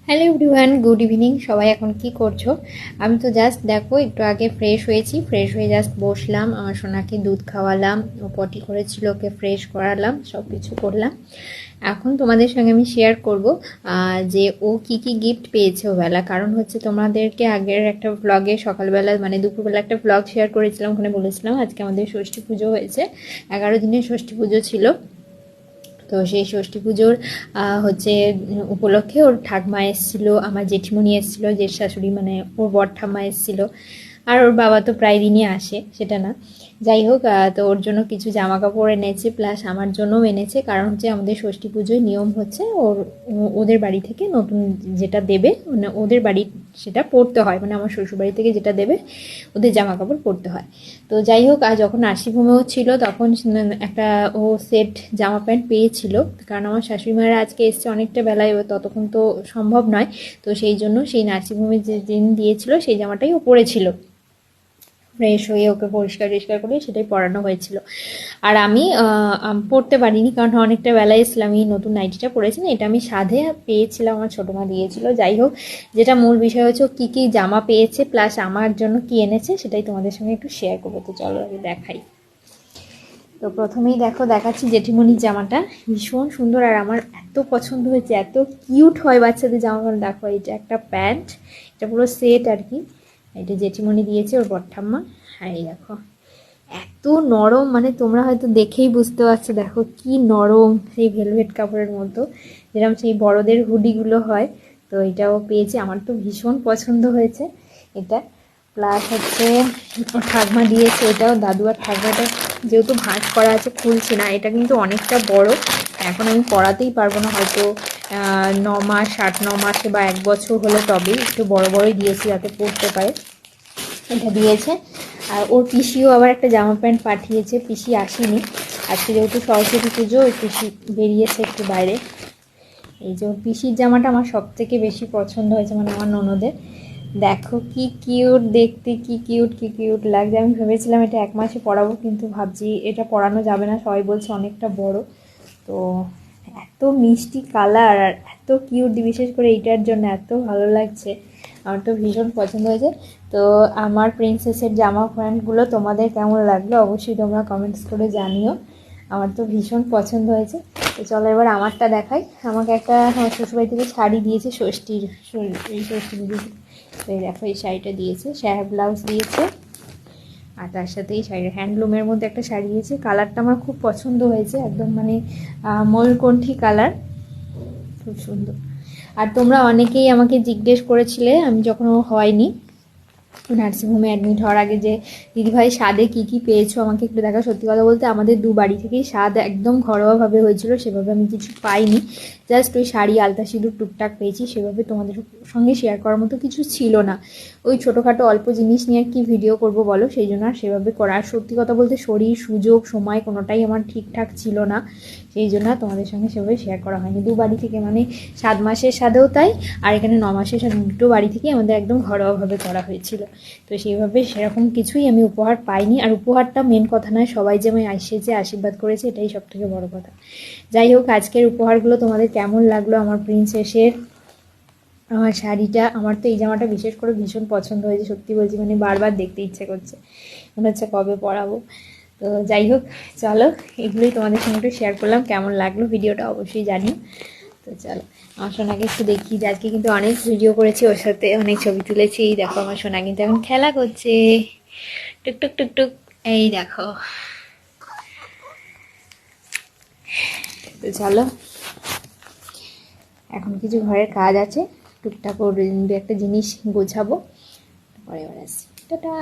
Hello everyone, good evening. সবাই এখন কি করছো? আমি তো জাস্ট দেখো একটু আগে ফ্রেশ হয়েছি, ফ্রেশ হয়ে জাস্ট বসলাম। আমার সোনাকে দুধ খাওয়ালাম, ও পটি করেছিল, ওকে ফ্রেশ করালাম, সব কিছু করলাম। এখন তোমাদের সঙ্গে আমি শেয়ার করব যে ও কি কি গিফট পেয়েছে ওবেলা। কারণ হচ্ছে তোমাদেরকে আগের একটা ব্লগে সকালবেলা মানে দুপুরবেলা একটা ব্লগ শেয়ার করেছিলাম, ওখানে বলেছিলাম আজকে আমাদের ষষ্ঠী পুজো হয়েছে, 11 দিনের ষষ্ঠী পুজো ছিল। তো সেই ষষ্ঠী পুজোর হচ্ছে উপলক্ষে ওর ঠাকমা এসেছিলো, আমার জেঠিমণি এসেছিলো, জেঠ শাশুড়ি মানে ওর বর ঠাম্মা এসেছিলো। আর ওর বাবা তো প্রায় দিনই আসে, সেটা না, যাই হোক। তো ওর জন্য কিছু জামা কাপড় এনেছে, প্লাস আমার জন্যও এনেছে। কারণ হচ্ছে আমাদের ষষ্ঠী পুজোয় নিয়ম হচ্ছে ওদের বাড়ি থেকে নতুন যেটা দেবে, মানে ওদের বাড়ি সেটা পরতে হয়, মানে আমার শ্বশুরবাড়ি থেকে যেটা দেবে ওদের জামা কাপড় পরতে হয়। তো যাই হোক, আর যখন নার্সিংহোমেও ছিল তখন একটা ও সেট জামা প্যান্ট পেয়েছিল। কারণ আমার শাশুড়ি মায়েরা আজকে এসছে অনেকটা বেলায়, ততক্ষণ তো সম্ভব নয়। তো সেই জন্য সেই নার্সিংহোমে যে দিন দিয়েছিল সেই জামাটাই ও পরেছিল। ফ্রেশ হয়ে ওকে পরিষ্কার টরিষ্কার করে সেটাই পরানো হয়েছিল। আর আমি পরতে পারিনি, কারণ অনেকটা বেলায় এসলাম। এই নতুন নাইটিটা পরেছি না, এটা আমি সাধে পেয়েছিলাম, আমার ছোটো মা দিয়েছিল। যাই হোক, যেটা মূল বিষয় হচ্ছে কী কী জামা পেয়েছে প্লাস আমার জন্য কী এনেছে সেটাই তোমাদের সঙ্গে একটু শেয়ার করবো। তো চলো আগে দেখাই। তো প্রথমেই দেখাচ্ছি জেঠিমণির জামাটা, ভীষণ সুন্দর আর আমার এত পছন্দ হয়েছে, এত কিউট হয় বাচ্চাদের জামাগুলো। দেখো, এটা একটা প্যান্ট, এটা পুরো সেট আর কি। এটা জেঠিমণি দিয়েছে ওর বটঠাম্মা। হ্যাঁ, এই দেখো এত নরম, মানে তোমরা হয়তো দেখেই বুঝতে পারছো, দেখো কি নরম, সেই ভেলভেট কাপড়ের মতো, যেরকম সেই বড়দের হুডিগুলো হয়। তো এটাও পেয়েছি, আমার তো ভীষণ পছন্দ হয়েছে এটা। প্লাস হচ্ছে ঠাকমা দিয়েছে, এটাও দাদু আর ঠাকমাটা যেহেতু ভাঁজ করা আছে খুলছে না। এটা কিন্তু অনেকটা বড়, এখন আমি পরাতেই পারবো না, হয়তো 9 মাস 8-9 মাসে বা 1 বছর হলে তবেই। একটু বড় বড়ই দিয়েছি যাতে পরতে পারে, এটা দিয়েছে। আর ওর পিসিও আবার একটা জামা প্যান্ট পাঠিয়েছে, পিসি আসেনি আজকে যেহেতু সরস্বতী পুজো, ওই পিসি বেরিয়েছে একটু বাইরে। এই যে ওর পিসির জামাটা আমার সব থেকে বেশি পছন্দ হয়েছে, মানে আমার ননদের। দেখো কি কিউট দেখতে, কি কিউট কি কিউট লাগছে। আমি ভেবেছিলাম এটা 1 মাসে পরাবো, কিন্তু ভাবছি এটা পরানো যাবে না, সবাই বলছে অনেকটা বড়। তো এত মিষ্টি কালার আর এত কিউট, বিশেষ করে এইটার জন্য এত ভালো লাগছে, আমার তো ভীষণ পছন্দ হয়েছে। তো আমার প্রিন্সেসের জামা প্যান্টগুলো তোমাদের কেমন লাগলো অবশ্যই তোমরা কমেন্টস করে জানিও, আমার তো ভীষণ পছন্দ হয়েছে। তো চলো এবার আমারটা দেখাই। আমাকে একটা আমার শ্বশুরবাড়ি থেকে শাড়ি দিয়েছে ষষ্ঠীর, এই ষষ্ঠী পুজোতে। তো এই দেখো এই শাড়িটা দিয়েছে, সায়া ব্লাউজ দিয়েছে, আর তার সাথে এই শাড়ির হ্যান্ডলুমের মধ্যে একটা শাড়ি দিয়েছে। কালারটা আমার খুব পছন্দ হয়েছে, একদম মানে ময়ূরকণ্ঠী কালার, খুব সুন্দর। আর তোমরা অনেকেই আমাকে জিজ্ঞেস করেছিলে আমি যখন ও হয়নি নার্সিংহোমে অ্যাডমিট হওয়ার আগে, যে দিদিভাই স্বাদে কী কী পেয়েছো আমাকে একটু দেখা। সত্যি কথা বলতে আমাদের দু বাড়ি থেকেই স্বাদ একদম ঘরোয়াভাবে হয়েছিল, সেভাবে আমি কিছু পাইনি। জাস্ট ওই শাড়ি আলতা সিঁদুর টুকটাক পেয়েছি, সেভাবে তোমাদের সঙ্গে শেয়ার করার মতো কিছু ছিল না। ওই ছোটোখাটো অল্প জিনিস নিয়ে কি ভিডিও করব বলো, সেই জন্য আর সেভাবে করা। আর সত্যি কথা বলতে শরীর সুযোগ সময় কোনোটাই আমার ঠিকঠাক ছিল না, সেই জন্য তোমাদের সঙ্গে সেভাবে শেয়ার করা হয়নি। দু বাড়ি থেকে মানে 7 মাসের স্বাদেও তাই, আর এখানে 9 মাসের স্বাদ, দুটো বাড়ি থেকেই আমাদের একদম ঘরোয়াভাবে করা হয়েছিল। তো সেইভাবে সেরকম কিছুই আমি উপহার পাইনি। আর উপহারটা মেন কথা নয়, সবাই যে আমি এসেছে আশীর্বাদ করেছে এটাই সব থেকে বড়ো কথা। যাই হোক, আজকের উপহারগুলো তোমাদের কেমন লাগলো, আমার প্রিন্সেসের আমার শাড়িটা, আমার তো এই জামাটা বিশেষ করে ভীষণ পছন্দ হয়েছে, সত্যি বলছি, মানে বারবার দেখতে ইচ্ছে করছে, মনে হচ্ছে কবে পরাবো। তো যাই হোক, চলো এগুলোই তোমাদের সঙ্গে একটু শেয়ার করলাম, কেমন লাগলো ভিডিওটা অবশ্যই জানিও। তো চলো আমার সোনাকে একটু দেখি, যে আজকে কিন্তু অনেক ভিডিও করেছি ওর সাথে, অনেক ছবি তুলেছি। এই দেখো আমার সোনা কিন্তু এখন খেলা করছে, টুকটুক টুকটুক, এই দেখো। তো চলো এখন কিছু ঘরের কাজ আছে, টুকটাক ওর দু একটা জিনিস গোছাবো, পরে এবার আসছি, টাটা।